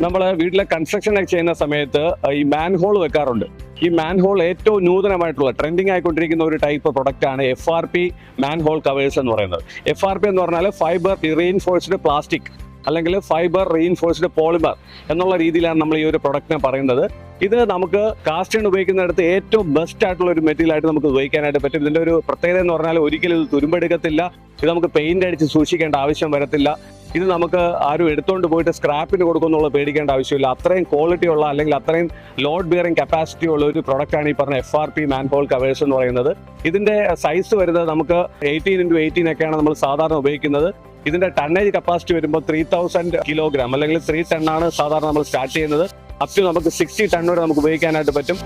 നമ്മൾ വീട്ടിലെ കൺസ്ട്രക്ഷൻ ഒക്കെ ചെയ്യുന്ന സമയത്ത് ഈ മാൻ ഹോൾ വെക്കാറുണ്ട്. ഈ മാൻ ഹോൾ ഏറ്റവും നൂതനമായിട്ടുള്ള ട്രെൻഡിങ് ആയിക്കൊണ്ടിരിക്കുന്ന ഒരു ടൈപ്പ് പ്രൊഡക്റ്റ് ആണ് FRP മാൻ ഹോൾ കവേഴ്സ് എന്ന് പറയുന്നത്. FRP എന്ന് പറഞ്ഞാൽ ഫൈബർ റീഇൻഫോഴ്സ്ഡ് പ്ലാസ്റ്റിക് അല്ലെങ്കിൽ ഫൈബർ റീഇൻഫോഴ്സ്ഡ് പോളിമർ എന്നുള്ള രീതിയിലാണ് നമ്മൾ ഈ ഒരു പ്രൊഡക്റ്റിനെ പറയുന്നത്. ഇത് നമുക്ക് കാസ്റ്റ് അയൺ ഉപയോഗിക്കുന്നിടത്ത് ഏറ്റവും ബെസ്റ്റ് ആയിട്ടുള്ള ഒരു മെറ്റീരിയൽ ആയിട്ട് നമുക്ക് ഉപയോഗിക്കാനായിട്ട് പറ്റും. ഇതിന്റെ ഒരു പ്രത്യേകത എന്ന് പറഞ്ഞാൽ ഒരിക്കലും ഇത് തുരുമ്പെടുക്കത്തില്ല. ഇത് നമുക്ക് പെയിന്റ് അടിച്ച് സൂക്ഷിക്കേണ്ട ആവശ്യം വരത്തില്ല. ഇത് നമുക്ക് ആരും എടുത്തുകൊണ്ട് പോയിട്ട് സ്ക്രാപ്പിന് കൊടുക്കുന്നുള്ള പേടിക്കേണ്ട ആവശ്യമില്ല. അത്രയും ക്വാളിറ്റി ഉള്ള അല്ലെങ്കിൽ അത്രയും ലോഡ് ബിയറിംഗ് കപ്പാസിറ്റി ഉള്ള ഒരു പ്രൊഡക്റ്റാണ് ഈ പറഞ്ഞ FRP മാൻ ഹോൾ കവേഴ്സ് എന്ന് പറയുന്നത്. ഇതിന്റെ സൈസ് വരുന്നത് നമുക്ക് 18x18 ഒക്കെയാണ് നമ്മൾ സാധാരണ ഉപയോഗിക്കുന്നത്. ഇതിന്റെ ടണ്ണേജ് കപ്പാസിറ്റി വരുമ്പോൾ 3000 കിലോഗ്രാം അല്ലെങ്കിൽ 3 ടൺ ആണ് സാധാരണ നമ്മൾ സ്റ്റാർട്ട് ചെയ്യുന്നത്. അപ് ടു നമുക്ക് 60 ടൺ വരെ നമുക്ക് ഉപയോഗിക്കാനായിട്ട് പറ്റും.